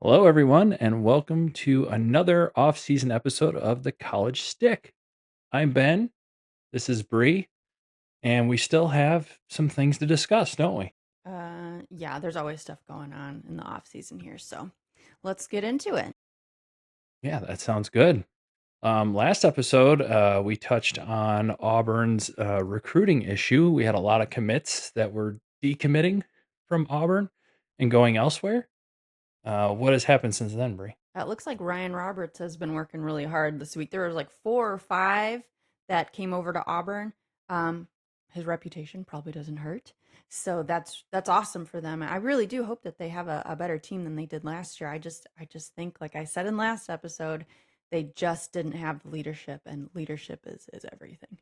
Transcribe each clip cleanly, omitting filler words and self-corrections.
Hello, everyone, and welcome to another off-season episode of the College Stick. I'm Ben. This is Bree, and we still have some things to discuss, don't we? Yeah, there's always stuff going on in the off season here, so let's get into it. Yeah, that sounds good. Last episode, we touched on Auburn's recruiting issue. We had a lot of commits that were decommitting from Auburn and going elsewhere. What has happened since then, Bree? It looks like Ryan Roberts has been working really hard this week. There was like four or five that came over to Auburn. Um, his reputation probably doesn't hurt, so that's awesome for them. I really do hope that they have a better team than they did last year. I just think, like I said in last episode, they just didn't have the leadership, and leadership is everything.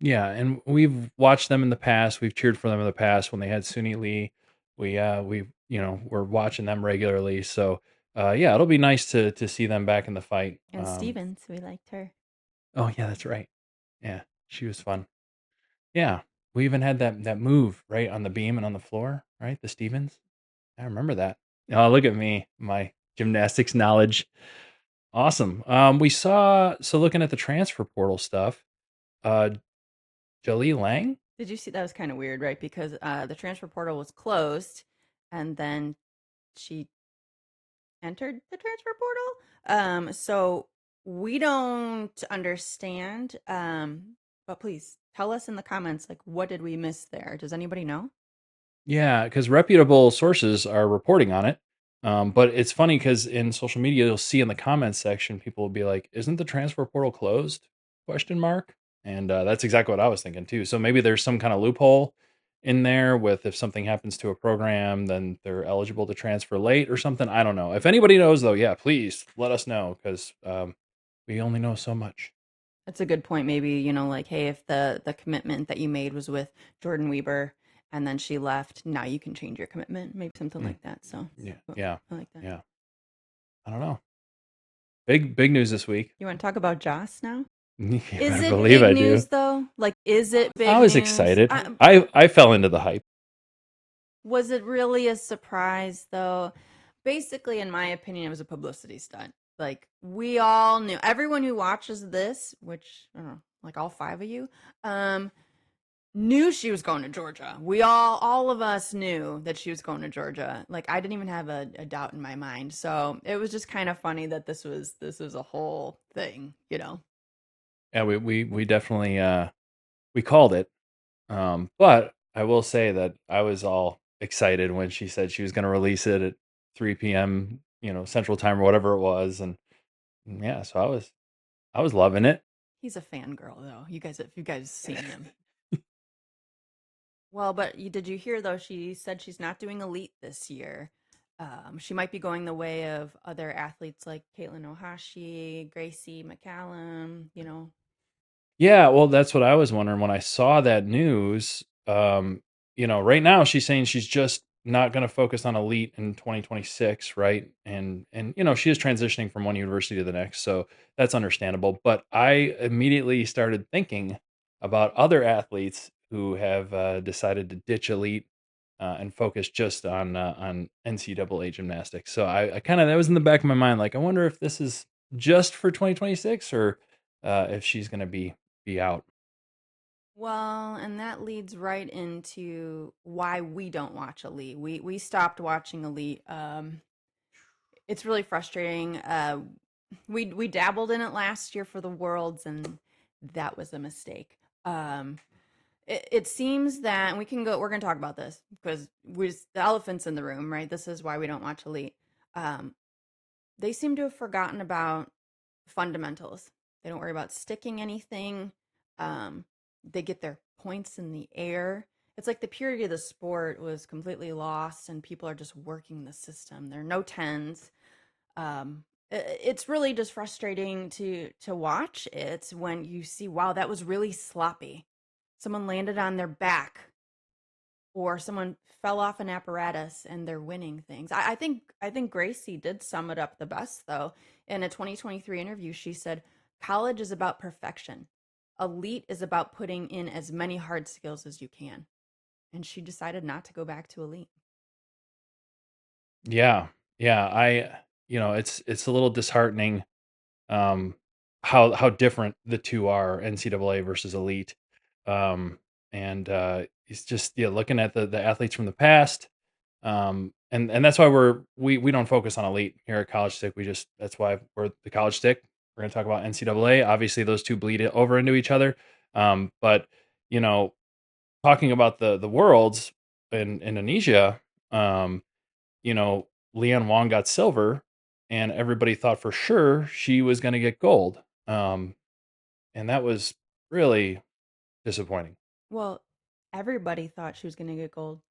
Yeah, and we've watched them in the past. We've cheered for them in the past when they had Suni Lee. We're watching them regularly. So yeah, it'll be nice to see them back in the fight. And Stevens, we liked her. Oh yeah, that's right. Yeah, she was fun. Yeah, we even had that move right on the beam and on the floor, right? The Stevens. I remember that. Oh, look at me, my gymnastics knowledge. Awesome. We saw so looking at the transfer portal stuff. Uh, Jolie Lang. Did you see that was kind of weird, right? Because the transfer portal was closed, and then she entered the transfer portal. So we don't understand. But please tell us in the comments, like, what did we miss there? Does anybody know? Yeah, because reputable sources are reporting on it. But it's funny because in social media, you'll see in the comments section, people will be like, "Isn't the transfer portal closed?" Question mark. And that's exactly what I was thinking too. So maybe there's some kind of loophole in there with if something happens to a program, then they're eligible to transfer late or something. I don't know. If anybody knows though, yeah, please let us know because we only know so much. That's a good point. Maybe, like, hey, if the commitment that you made was with Jordan Weber and then she left, now you can change your commitment. Maybe something Mm, like that. So yeah, well, yeah, I like that. yeah. I don't know. Big news this week. You want to talk about Joss now? You Is better it believe big I do. news though? Like, is it I big was news? excited. I fell into the hype. Was it really a surprise though? Basically, in my opinion, it was a publicity stunt. Like, we all knew, everyone who watches this, which I don't know, like all five of you, um, knew she was going to Georgia. All of us knew that she was going to Georgia. Like, I didn't even have a doubt in my mind. So it was just kind of funny that this was a whole thing. Yeah, we definitely we called it. But I will say that I was all excited when she said she was going to release it at 3 p.m. Central Time or whatever it was, and yeah, so I was loving it. He's a fangirl though. If you guys seen him. Well, but did you hear though? She said she's not doing elite this year. She might be going the way of other athletes like Caitlin Ohashi, Gracie McCallum. Yeah, well, that's what I was wondering when I saw that news. Right now she's saying she's just not going to focus on elite in 2026, right? And she is transitioning from one university to the next, so that's understandable. But I immediately started thinking about other athletes who have decided to ditch elite and focus just on NCAA gymnastics. So I kind of that was in the back of my mind, like I wonder if this is just for 2026 or if she's going to be out. Well, and that leads right into why we don't watch Elite. We stopped watching Elite. It's really frustrating. We dabbled in it last year for the Worlds, and that was a mistake. It seems that and we can go. We're going to talk about this because the elephants in the room, right? This is why we don't watch Elite. Um, they seem to have forgotten about fundamentals. They don't worry about sticking anything. Um, they get their points in the air. It's like the purity of the sport was completely lost, and people are just working the system. There are no tens. It's really just frustrating to watch it when you see, wow, that was really sloppy. Someone landed on their back, or someone fell off an apparatus and they're winning things. I think Gracie did sum it up the best though. In a 2023 interview, she said, "College is about perfection. Elite is about putting in as many hard skills as you can." And she decided not to go back to elite. Yeah. Yeah, it's a little disheartening, um, how different the 2 are, NCAA versus elite. Um, and, it's just, yeah, looking at the athletes from the past, and that's why we don't focus on elite here at College Stick. That's why we're the College Stick. We're gonna talk about NCAA. Obviously, those 2 bleed over into each other. But, you know, talking about the worlds in Indonesia, um, you know, Leanne Wong got silver, and everybody thought for sure she was gonna get gold. And that was really disappointing. Well, everybody thought she was going to get gold,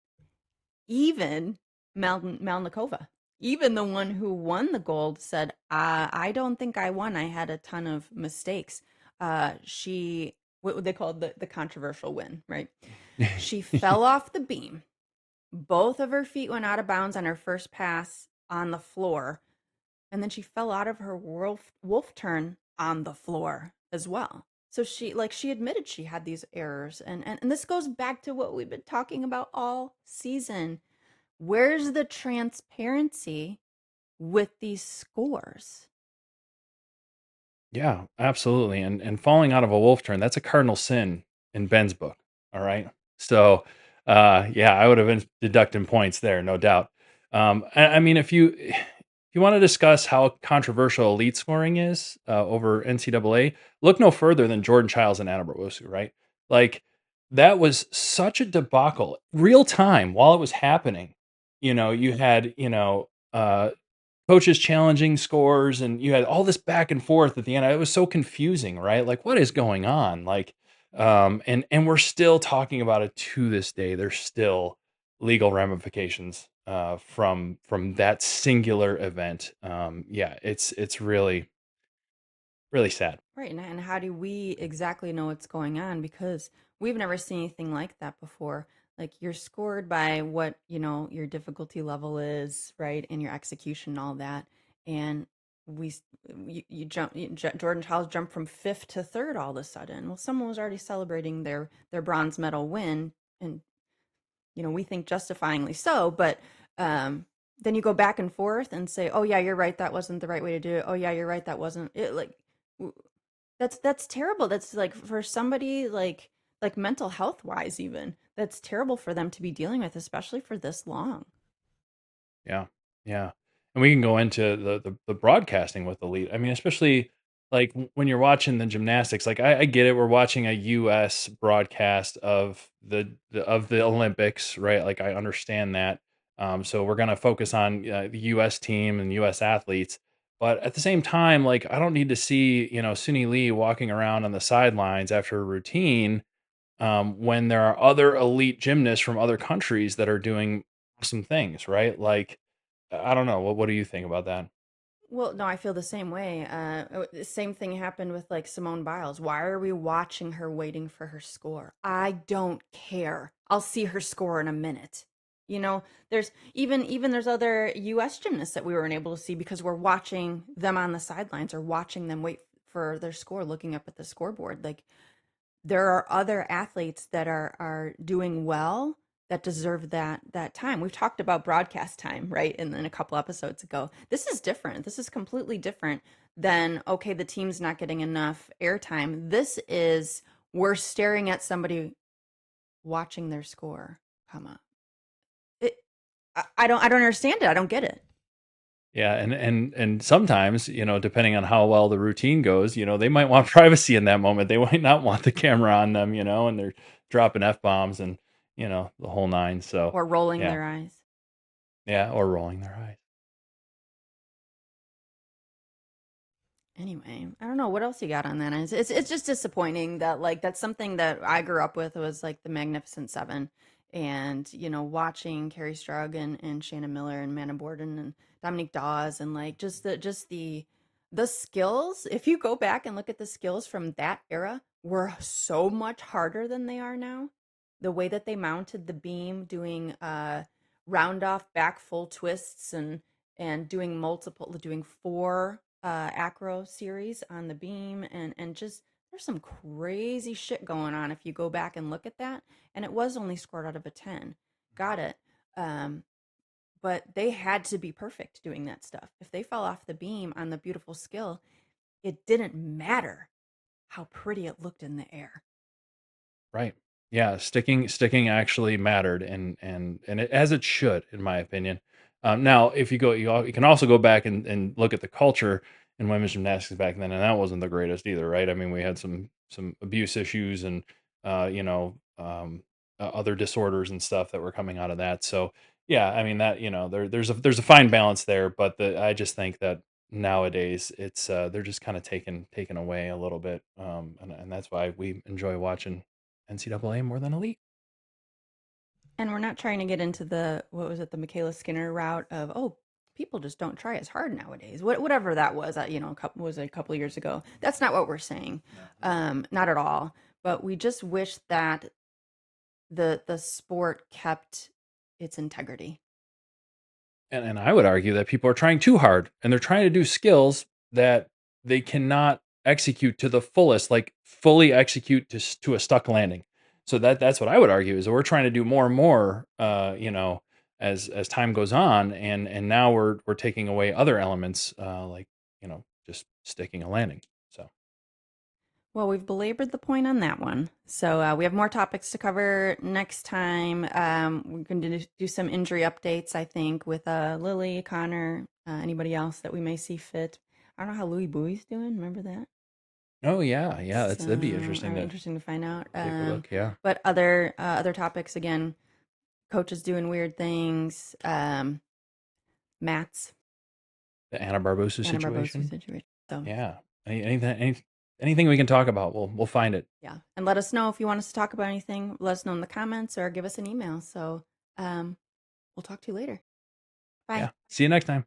even Malnikova. Even the one who won the gold said, I don't think I won. I had a ton of mistakes. What they called the controversial win, right? She fell off the beam. Both of her feet went out of bounds on her first pass on the floor. And then she fell out of her wolf turn on the floor as well. So she admitted she had these errors. And this goes back to what we've been talking about all season. Where's the transparency with these scores? Yeah, absolutely. And falling out of a wolf turn, that's a cardinal sin in Ben's book. All right. So yeah, I would have been deducting points there, no doubt. I mean, if you want to discuss how controversial elite scoring is over NCAA, look no further than Jordan Chiles and Anna Barbosu, right? Like that was such a debacle. Real time while it was happening. You had, coaches challenging scores, and you had all this back and forth at the end. It was so confusing, right? Like, what is going on? Like, and we're still talking about it to this day. There's still legal ramifications from that singular event. Yeah, it's really sad. Right. And how do we exactly know what's going on? Because we've never seen anything like that before. Like you're scored by what, your difficulty level is, right? And your execution and all that. And we, you jump, Jordan Chiles jumped from fifth to third all of a sudden. Well, someone was already celebrating their bronze medal win. And, we think justifyingly so. But, then you go back and forth and say, "Oh yeah, you're right. That wasn't the right way to do it. Oh yeah, you're right. That wasn't it." Like, that's terrible. That's like for somebody like mental health wise even. That's terrible for them to be dealing with, especially for this long. Yeah, yeah, and we can go into the broadcasting with elite. I mean, especially like when you're watching the gymnastics. Like I get it, we're watching a U.S. broadcast of the Olympics, right? Like I understand that. So we're gonna focus on the U.S. team and U.S. athletes. But at the same time, like I don't need to see Suni Lee walking around on the sidelines after a routine when there are other elite gymnasts from other countries that are doing awesome things, right? Like, I don't know. What do you think about that? Well, no, I feel the same way. The same thing happened with like Simone Biles. Why are we watching her waiting for her score? I don't care. I'll see her score in a minute. There's even there's other US gymnasts that we weren't able to see because we're watching them on the sidelines or watching them wait for their score, looking up at the scoreboard. Like there are other athletes that are doing well that deserve that time. We've talked about broadcast time, right? And then a couple episodes ago. This is different. This is completely different than okay, the team's not getting enough airtime. This is we're staring at somebody watching their score come up. It, I don't understand it. I don't get it. Yeah, and sometimes, depending on how well the routine goes, they might want privacy in that moment. They might not want the camera on them, and they're dropping f bombs and the whole nine. So Or rolling yeah, their eyes. yeah, or rolling their eyes. Anyway, I don't know what else you got on that. It's just disappointing that like that's something that I grew up with was like the Magnificent Seven, and watching Carrie Strug and Shannon Miller and Manna Borden and Dominique Dawes and like just the skills. If you go back and look at the skills from that era, were so much harder than they are now. The way that they mounted the beam, doing round off back full twists and doing four acro series on the beam and just there's some crazy shit going on if you go back and look at that, and it was only scored out of a 10. Got it. um but they had to be perfect doing that stuff. If they fell off the beam on the beautiful skill, it didn't matter how pretty it looked in the air. Right. Yeah, sticking actually mattered, and it, as it should, in my opinion. Now, if you go, you can also go back and look at the culture in women's gymnastics back then, and that wasn't the greatest either, right? I mean, we had some abuse issues and other disorders and stuff that were coming out of that. So yeah, I mean that there's a fine balance there, but I just think that nowadays it's they're just kind of taken away a little bit, and that's why we enjoy watching NCAA more than elite. And we're not trying to get into the, what was it, the Michaela Skinner route of, oh, people just don't try as hard nowadays. Whatever that was, a couple of years ago. That's not what we're saying. No. Not at all. But we just wish that the sport kept its integrity. And I would argue that people are trying too hard and they're trying to do skills that they cannot execute to the fullest, like fully execute to a stuck landing. So that's what I would argue is that we're trying to do more and more, as time goes on, and now we're taking away other elements, like just sticking a landing. So Well, we've belabored the point on that one. So we have more topics to cover next time. We're going to do some injury updates, I think, with Lily, Connor, anybody else that we may see fit. I don't know how Louis Bowie's doing. Remember that? oh yeah, that'd be So interesting to interesting to find out. take a look. Yeah, But other topics again, coaches doing weird things. Matt's the Anna Barbosu Anna Barbosu situation. situation. So Yeah. Anything we can talk about, we'll find it. yeah, and let us know if you want us to talk about anything. Let us know in the comments or give us an email. So we'll talk to you later. Bye. Yeah. See you next time.